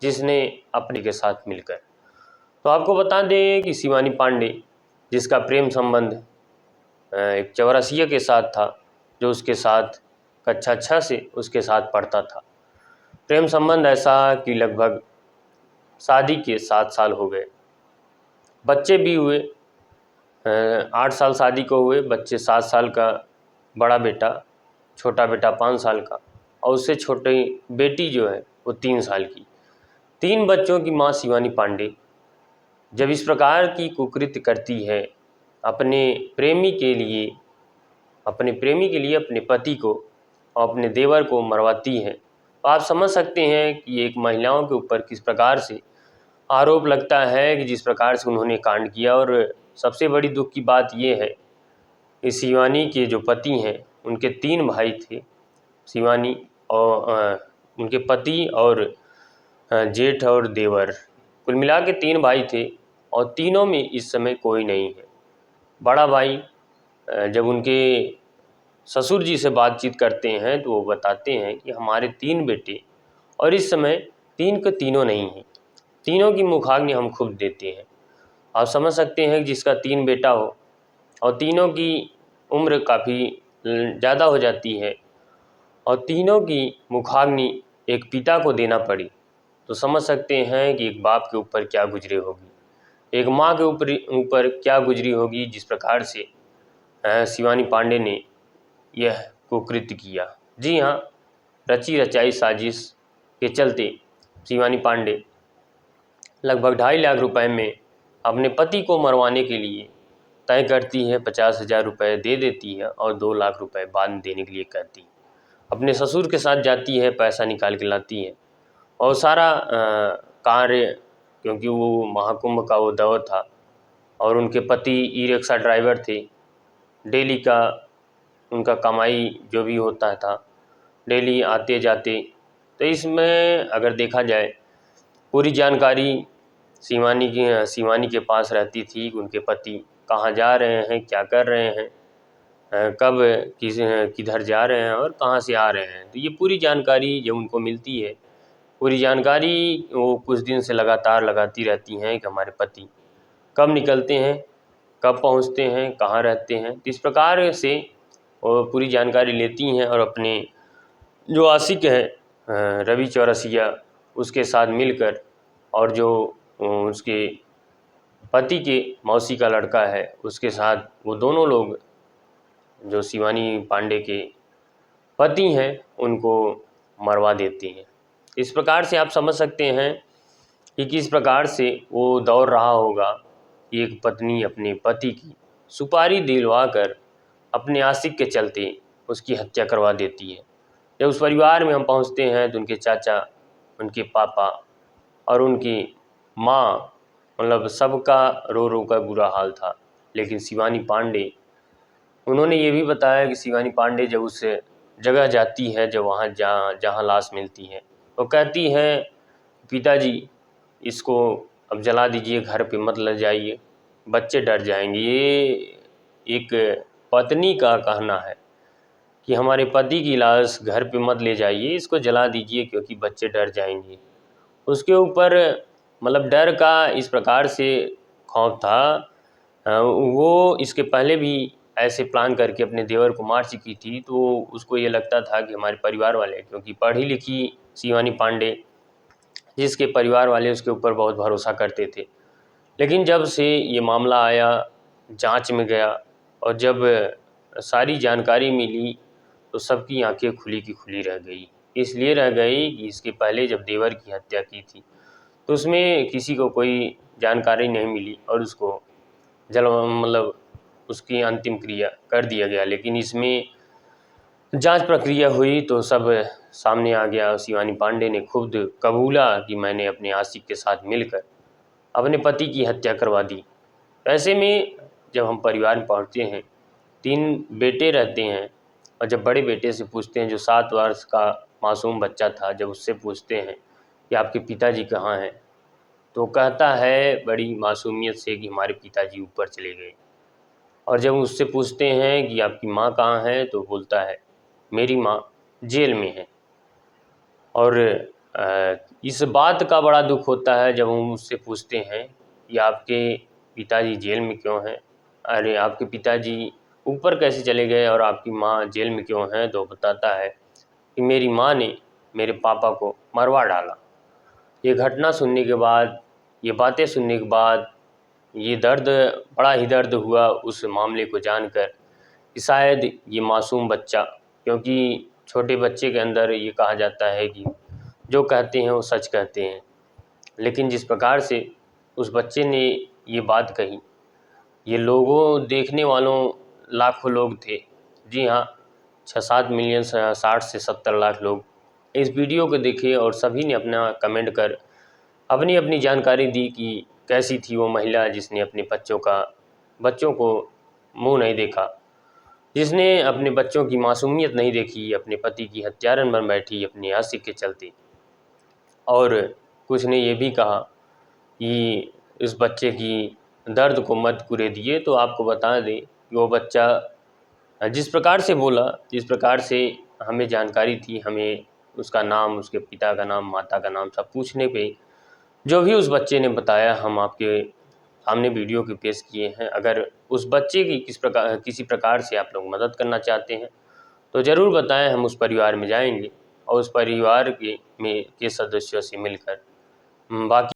जिसने अपने के साथ मिलकर। तो आपको बता दें कि शिवानी पांडे, जिसका प्रेम संबंध एक चौरसिया के साथ था, जो उसके साथ कक्षा 6 से उसके साथ पढ़ता था। प्रेम संबंध ऐसा कि लगभग शादी के 7 साल हो गए, बच्चे भी हुए। 8 साल शादी को हुए, बच्चे 7 साल का बड़ा बेटा, छोटा बेटा 5 साल का, और उससे छोटी बेटी जो है वो 3 साल की। 3 बच्चों की माँ शिवानी पांडे जब इस प्रकार की कुकृत्य करती है अपने प्रेमी के लिए अपने पति को और अपने देवर को मरवाती है, तो आप समझ सकते हैं कि एक महिलाओं के ऊपर किस प्रकार से आरोप लगता है कि जिस प्रकार से उन्होंने कांड किया। और सबसे बड़ी दुख की बात यह है कि शिवानी के जो पति हैं, उनके 3 भाई थे, शिवानी और उनके पति और जेठ और देवर, कुल मिला के 3 भाई थे, और तीनों में इस समय कोई नहीं है। बड़ा भाई जब उनके ससुर जी से बातचीत करते हैं तो वो बताते हैं कि हमारे 3 बेटे, और इस समय 3 के तीनों नहीं हैं, तीनों की मुखाग्नि हम खुद देते हैं। आप समझ सकते हैं कि जिसका 3 बेटा हो और तीनों की उम्र काफ़ी ज़्यादा हो जाती है और तीनों की मुखाग्नि एक पिता को देना पड़ी, तो समझ सकते हैं कि एक बाप के ऊपर क्या गुजरे होगी, एक माँ के ऊपर क्या गुजरी होगी, जिस प्रकार से शिवानी पांडे ने यह कुकृत्य किया। जी हाँ, रची रचाई साजिश के चलते शिवानी पांडे लगभग 2.5 लाख रुपए में अपने पति को मरवाने के लिए तय करती है। 50,000 रुपये दे देती है और 2 लाख रुपए बाद में देने के लिए कहती है। अपने ससुर के साथ जाती है, पैसा निकाल के लाती है, और सारा कार्य, क्योंकि वो महाकुंभ का वो दौर था और उनके पति ई रिक्शा ड्राइवर थे, डेली का उनका कमाई जो भी होता था, डेली आते जाते, तो इसमें अगर देखा जाए पूरी जानकारी शिवानी के पास रहती थी। उनके पति कहाँ जा रहे हैं, क्या कर रहे हैं, कब किधर जा रहे हैं और कहाँ से आ रहे हैं, तो ये पूरी जानकारी जब उनको मिलती है, पूरी जानकारी वो कुछ दिन से लगातार लगाती रहती हैं कि हमारे पति कब निकलते हैं, कब पहुंचते हैं, कहाँ रहते हैं। तो इस प्रकार से वो पूरी जानकारी लेती हैं और अपने जो आशिक हैं रवि चौरसिया, उसके साथ मिलकर, और जो उसके पति के मौसी का लड़का है उसके साथ, वो दोनों लोग जो शिवानी पांडे के पति हैं उनको मरवा देते हैं। इस प्रकार से आप समझ सकते हैं कि किस प्रकार से वो दौर रहा होगा कि एक पत्नी अपने पति की सुपारी दिलवा कर अपने आशिक के चलते उसकी हत्या करवा देती है। जब उस परिवार में हम पहुंचते हैं तो उनके चाचा, उनके पापा और उनकी माँ, मतलब सबका रो रो कर बुरा हाल था। लेकिन शिवानी पांडे, उन्होंने ये भी बताया कि शिवानी पांडे जब उस जगह जाती है, जब वहाँ जहाँ लाश मिलती है, तो कहती है पिताजी इसको अब जला दीजिए, घर पे मत ले जाइए, बच्चे डर जाएंगे। ये एक पत्नी का कहना है कि हमारे पति की लाश घर पे मत ले जाइए, इसको जला दीजिए क्योंकि बच्चे डर जाएंगे। उसके ऊपर मतलब डर का इस प्रकार से खौफ था, वो इसके पहले भी ऐसे प्लान करके अपने देवर को मार चुकी थी। तो उसको ये लगता था कि हमारे परिवार वाले, क्योंकि पढ़ी लिखी शिवानी पांडे, जिसके परिवार वाले उसके ऊपर बहुत भरोसा करते थे। लेकिन जब से ये मामला आया, जांच में गया और जब सारी जानकारी मिली, तो सबकी आंखें खुली की खुली रह गई। इसलिए रह गई कि इसके पहले जब देवर की हत्या की थी तो उसमें किसी को कोई जानकारी नहीं मिली और उसको मतलब उसकी अंतिम क्रिया कर दिया गया। लेकिन इसमें जांच प्रक्रिया हुई तो सब सामने आ गया। शिवानी पांडे ने खुद कबूला कि मैंने अपने आशिक के साथ मिलकर अपने पति की हत्या करवा दी। ऐसे में जब हम परिवार में पहुंचते हैं, 3 बेटे रहते हैं, और जब बड़े बेटे से पूछते हैं, जो 7 वर्ष का मासूम बच्चा था, जब उससे पूछते हैं कि आपके पिताजी कहाँ हैं, तो कहता है बड़ी मासूमियत से कि हमारे पिताजी ऊपर चले गए। और जब उससे पूछते हैं कि आपकी माँ कहाँ है, तो बोलता है मेरी माँ जेल में है। और इस बात का बड़ा दुख होता है जब हम उससे पूछते हैं कि आपके पिताजी जेल में क्यों हैं, अरे आपके पिताजी ऊपर कैसे चले गए और आपकी माँ जेल में क्यों हैं, तो बताता है कि मेरी माँ ने मेरे पापा को मरवा डाला। ये घटना सुनने के बाद, ये बातें सुनने के बाद ये दर्द, बड़ा ही दर्द हुआ उस मामले को जानकर कि शायद ये मासूम बच्चा, क्योंकि छोटे बच्चे के अंदर ये कहा जाता है कि जो कहते हैं वो सच कहते हैं, लेकिन जिस प्रकार से उस बच्चे ने ये बात कही, ये लोगों, देखने वालों लाखों लोग थे। जी हाँ, 6-7 मिलियन, 60 से 70 लाख लोग इस वीडियो को देखे और सभी ने अपना कमेंट कर अपनी अपनी जानकारी दी कि कैसी थी वो महिला जिसने अपने बच्चों को मुंह नहीं देखा, जिसने अपने बच्चों की मासूमियत नहीं देखी, अपने पति की हत्यारन बन बैठी अपने आशिक के चलते। और कुछ ने ये भी कहा कि इस बच्चे की दर्द को मत कुरे दिए। तो आपको बता दें कि वो बच्चा जिस प्रकार से बोला, जिस प्रकार से हमें जानकारी थी, हमें उसका नाम, उसके पिता का नाम, माता का नाम सब पूछने पे जो भी उस बच्चे ने बताया, हम आपके सामने वीडियो के पेश किए हैं। अगर उस बच्चे की किसी प्रकार से आप लोग मदद करना चाहते हैं तो ज़रूर बताएं, हम उस परिवार में जाएंगे और उस परिवार के सदस्यों से मिलकर बाकी